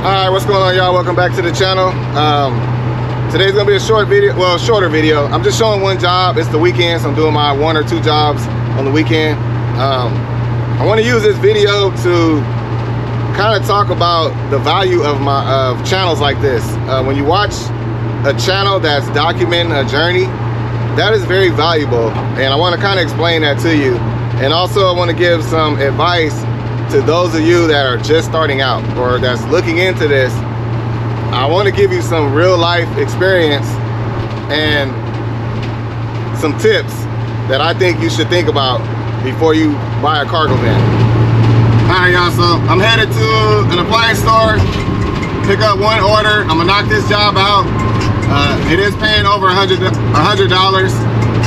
Alright, what's going on, y'all? Welcome back to the channel. Today's gonna be a short video, well, shorter video. I'm just showing one job. It's the weekend, so I'm doing my 1 or 2 jobs on the weekend. I want to use this video to kind of talk about the value of channels like this. When you watch a channel that's documenting a journey, that is very valuable, and I want to kind of explain that to you. And also, I want to give some advice to those of you that are just starting out or that's looking into this. I want to give you some real life experience and some tips that I think you should think about before you buy a cargo van. Alright, y'all, so I'm headed to an appliance store, pick up one order. I'm gonna knock this job out. It is paying over $100,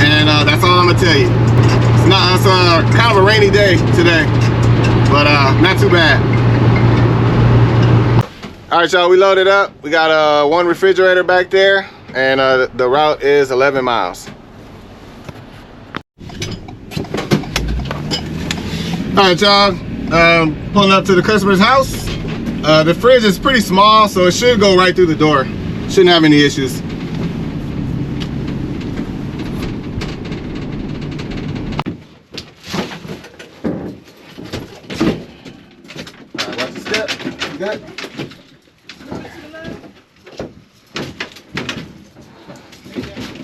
and that's all I'm gonna tell you. It's kind of a rainy day today, but not too bad. All right, y'all, we loaded up. We got one refrigerator back there, and the route is 11 miles. All right, y'all, pulling up to the customer's house. The fridge is pretty small, so it should go right through the door. Shouldn't have any issues. Good.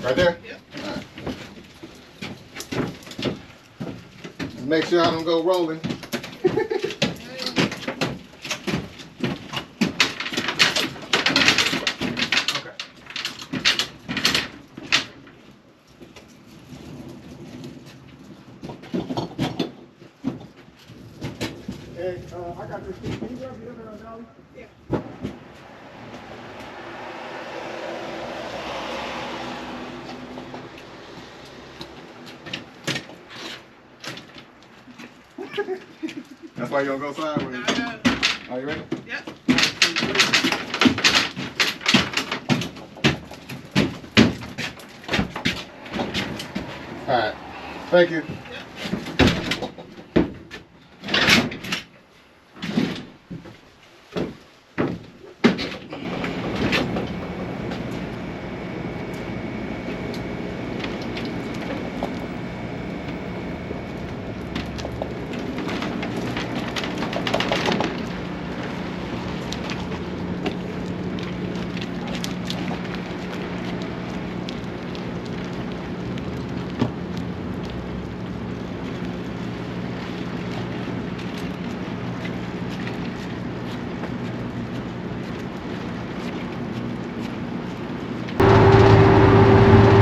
Right there? Yep. Right. Just make sure I don't go rolling. Hey, I got this thing. Can you grab the other dolly? Yeah. That's why you don't go sideways. No, I got it. Are you ready? Yep. All right. Thank you.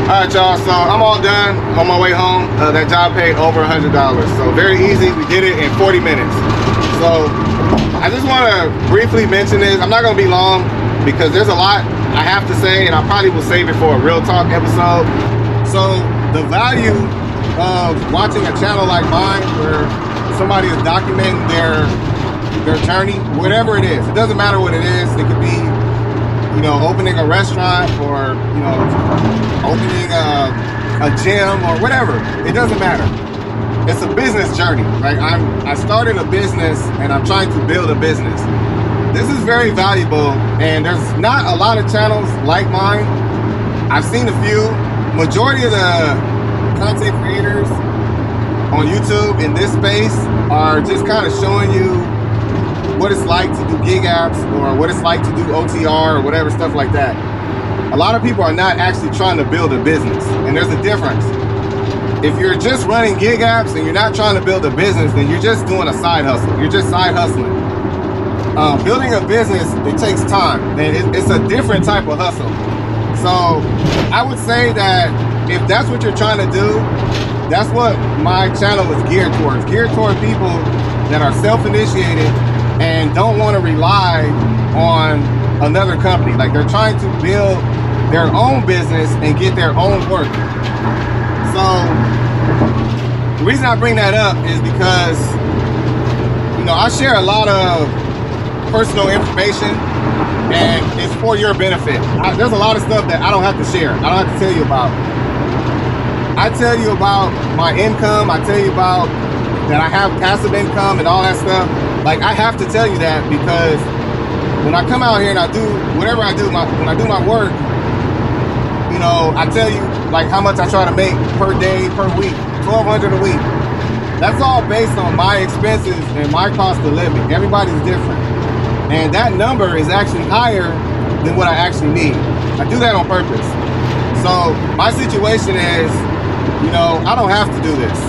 Alright, y'all, so I'm all done on my way home. That job paid over $100, so very easy. We did it in 40 minutes. So I just want to briefly mention this. I'm not going to be long because there's a lot I have to say, and I probably will save it for a real talk episode. So the value of watching a channel like mine where somebody is documenting their journey, whatever it is, it doesn't matter what it is. It could be, you know, opening a restaurant, or, you know, opening a gym, or whatever. It doesn't matter. It's a business journey, right? I started a business, and I'm trying to build a business. This is very valuable, and there's not a lot of channels like mine. I've seen a few. Majority of the content creators on YouTube in this space are just kind of showing you what it's like to do gig apps, or what it's like to do OTR, or whatever, stuff like that. A lot of people are not actually trying to build a business, and there's a difference. If you're just running gig apps and you're not trying to build a business, then you're just doing a side hustle. You're just side hustling. Building a business, it takes time, and it's a different type of hustle. So I would say that if that's what you're trying to do, that's what my channel is geared towards. Geared toward people that are self-initiated and don't want to rely on another company. Like, they're trying to build their own business and get their own work. So the reason I bring that up is because, you know, I share a lot of personal information, and it's for your benefit. There's a lot of stuff that I don't have to share. I don't have to tell you about. I tell you about my income. I tell you about that I have passive income and all that stuff. Like, I have to tell you that because when I come out here and I do whatever I do, when I do my work, you know, I tell you like how much I try to make per day, per week, $1,200 a week. That's all based on my expenses and my cost of living. Everybody's different. And that number is actually higher than what I actually need. I do that on purpose. So my situation is, you know, I don't have to do this.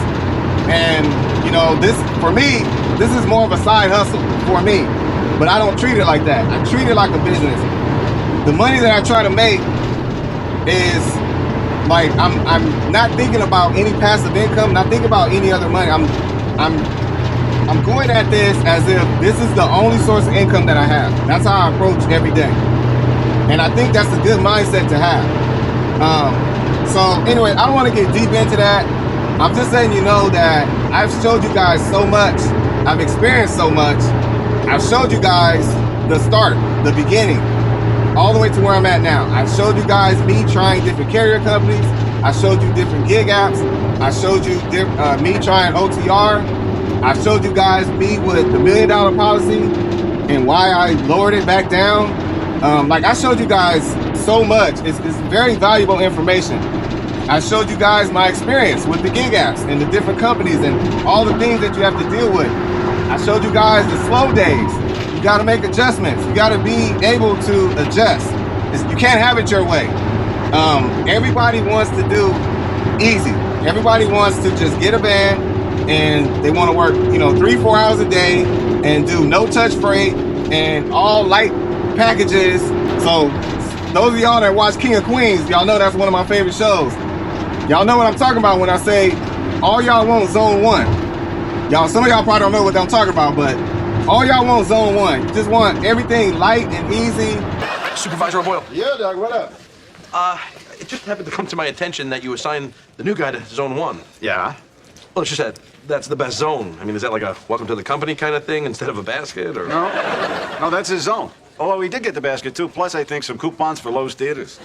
And, you know, this, for me, this is more of a side hustle for me. But I don't treat it like that. I treat it like a business. The money that I try to make is like, I'm not thinking about any passive income, not thinking about any other money. I'm going at this as if this is the only source of income that I have. That's how I approach every day. And I think that's a good mindset to have. So anyway, I don't want to get deep into that. I'm just letting you know that I've showed you guys so much. I've experienced so much. I've showed you guys the start, the beginning, all the way to where I'm at now. I've showed you guys me trying different carrier companies. I showed you different gig apps. I showed you me trying OTR. I showed you guys me with the $1 million policy and why I lowered it back down. Like I showed you guys so much. It's very valuable information. I showed you guys my experience with the gig apps and the different companies and all the things that you have to deal with. I showed you guys the slow days. You got to make adjustments. You got to be able to adjust. You can't have it your way. Everybody wants to do easy. Everybody wants to just get a van and they want to work, you know, 3-4 hours a day and do no touch freight and all light packages. So those of y'all that watch King of Queens, y'all know that's one of my favorite shows. Y'all know what I'm talking about when I say all y'all want zone 1. Y'all, some of y'all probably don't know what I'm talking about, but all y'all want zone 1. You just want everything light and easy. Supervisor O'Boyle. Yeah, Doug, what up? It just happened to come to my attention that you assigned the new guy to zone 1. Yeah? Well, it's just that that's the best zone. I mean, is that like a welcome to the company kind of thing instead of a basket, or? No, that's his zone. Although he did get the basket, too. Plus, I think some coupons for Lowe's Theaters.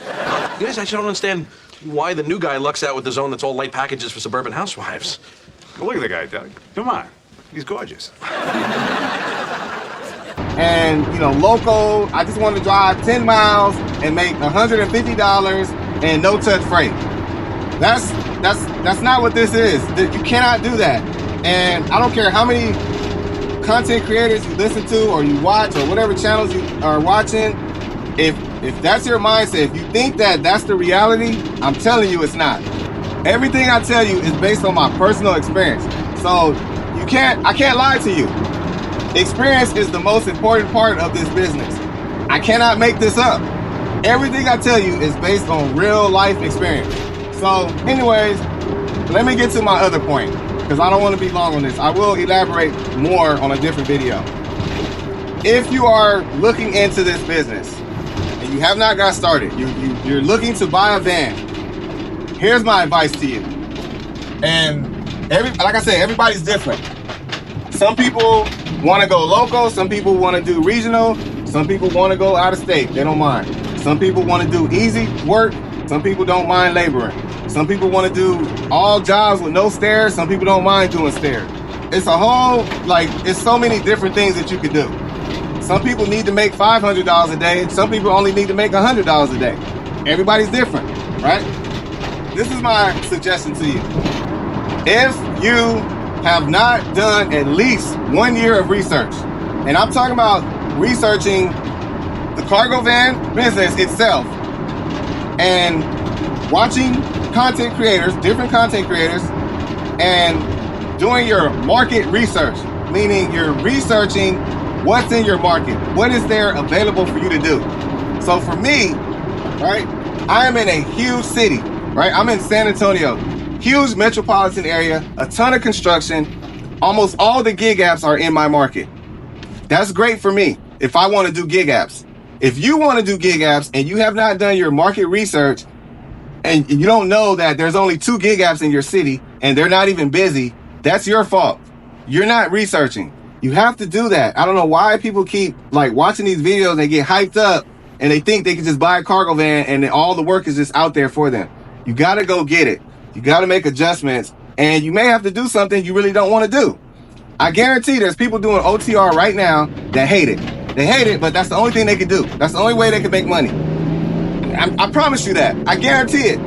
You guys, I just don't understand why the new guy lucks out with the zone that's all light packages for suburban housewives. Well, look at the guy, Doug. Come on. He's gorgeous. And, you know, local, I just want to drive 10 miles and make $150 and no touch freight. That's not what this is. You cannot do that. And I don't care how many content creators you listen to or you watch or whatever channels you are watching. If that's your mindset, if you think that that's the reality, I'm telling you it's not. Everything I tell you is based on my personal experience. So I can't lie to you. Experience is the most important part of this business. I cannot make this up. Everything I tell you is based on real life experience. So anyways, let me get to my other point, because I don't want to be long on this. I will elaborate more on a different video. If you are looking into this business and you have not got started, you're looking to buy a van, here's my advice to you. And like I said, everybody's different. Some people want to go local, some people want to do regional, some people want to go out of state, they don't mind. Some people want to do easy work, some people don't mind laboring. Some people want to do all jobs with no stairs, some people don't mind doing stairs. It's a whole, it's so many different things that you could do. Some people need to make $500 a day, some people only need to make $100 a day. Everybody's different, right? This is my suggestion to you. If you have not done at least 1 year of research, and I'm talking about researching the cargo van business itself and watching content creators, different content creators, and doing your market research, meaning you're researching what's in your market, what is there available for you to do. So for me, right, I am in a huge city, right? I'm in San Antonio, huge metropolitan area, a ton of construction. Almost all the gig apps are in my market. That's great for me if I want to do gig apps. If you want to do gig apps and you have not done your market research and you don't know that there's only 2 gig apps in your city and they're not even busy, that's your fault. You're not researching. You have to do that. I don't know why people keep watching these videos, they get hyped up and they think they can just buy a cargo van and then all the work is just out there for them. You got to go get it. You got to make adjustments, and you may have to do something you really don't want to do. I guarantee there's people doing OTR right now that hate it. They hate it, but that's the only thing they can do. That's the only way they can make money. I promise you that. I guarantee it.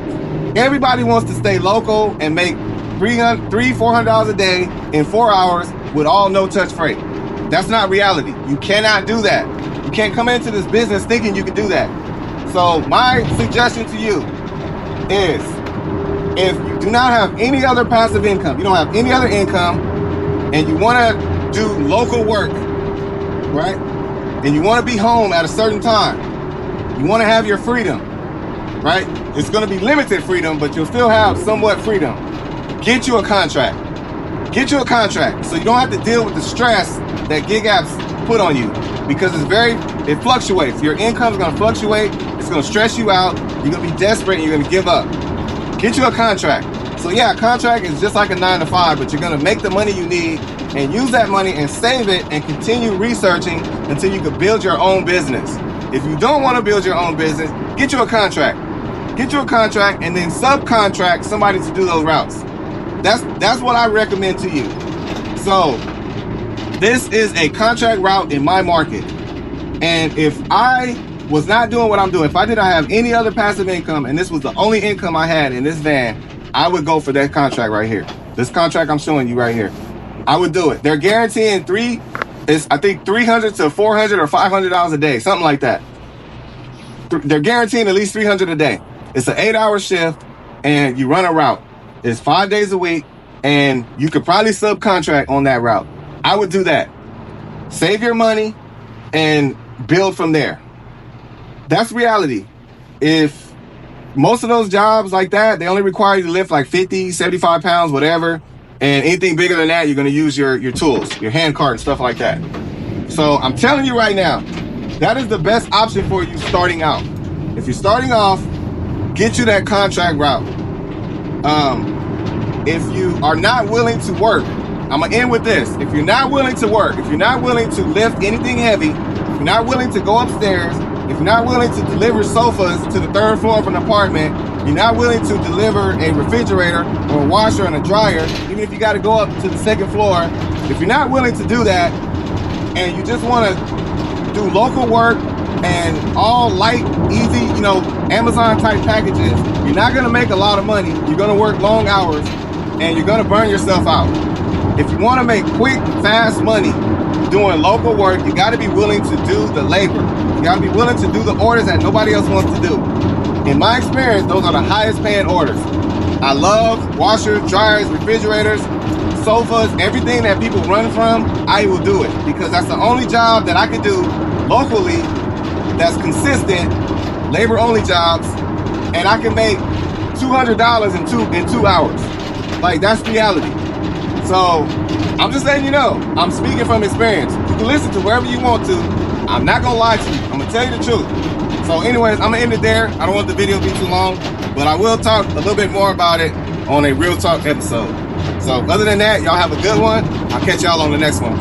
Everybody wants to stay local and make $400 a day in 4 hours with all no-touch freight. That's not reality. You cannot do that. You can't come into this business thinking you can do that. So my suggestion to you is, if you do not have any other passive income, you don't have any other income, and you want to do local work, right? And you want to be home at a certain time, you want to have your freedom, right? It's going to be limited freedom, but you'll still have somewhat freedom. Get you a contract. Get you a contract so you don't have to deal with the stress that gig apps put on you, because it fluctuates. Your income is going to fluctuate. It's going to stress you out. You're going to be desperate and you're going to give up. Get you a contract. So yeah, a contract is just like a 9 to 5, but you're going to make the money you need and use that money and save it and continue researching until you can build your own business. If you don't want to build your own business, get you a contract. Get you a contract and then subcontract somebody to do those routes. That's what I recommend to you. So this is a contract route in my market. And if I was not doing what I'm doing, if I did not have any other passive income and this was the only income I had in this van, I would go for that contract right here. This contract I'm showing you right here. I would do it. They're guaranteeing I think $300 to $400 or $500 a day, something like that. They're guaranteeing at least $300 a day. It's an 8-hour shift and you run a route. It's 5 days a week and you could probably subcontract on that route. I would do that. Save your money and build from there. That's reality. If most of those jobs like that, they only require you to lift like 50, 75 pounds, whatever. And anything bigger than that, you're going to use your tools, your hand cart and stuff like that. So I'm telling you right now, that is the best option for you starting out. If you're starting off, get you that contract route. If you are not willing to work, I'm going to end with this. If you're not willing to work, if you're not willing to lift anything heavy, if you're not willing to go upstairs, if you're not willing to deliver sofas to the 3rd floor of an apartment, you're not willing to deliver a refrigerator or a washer and a dryer, even if you got to go up to the 2nd floor, if you're not willing to do that and you just want to do local work and all light, easy, Amazon type packages, you're not going to make a lot of money. You're going to work long hours and you're going to burn yourself out. If you want to make quick, fast money doing local work, you got to be willing to do the labor. You got to be willing to do the orders that nobody else wants to do. In my experience, those are the highest paying orders. I love washers, dryers, refrigerators, sofas, everything that people run from, I will do it because that's the only job that I can do locally that's consistent, labor only jobs, and I can make $200 in two hours. Like, that's reality. So I'm just letting you know, I'm speaking from experience. You can listen to wherever you want to. I'm not gonna lie to you. I'm gonna tell you the truth. So anyways, I'm gonna end it there. I don't want the video to be too long, but I will talk a little bit more about it on a Real Talk episode. So other than that, y'all have a good one. I'll catch y'all on the next one.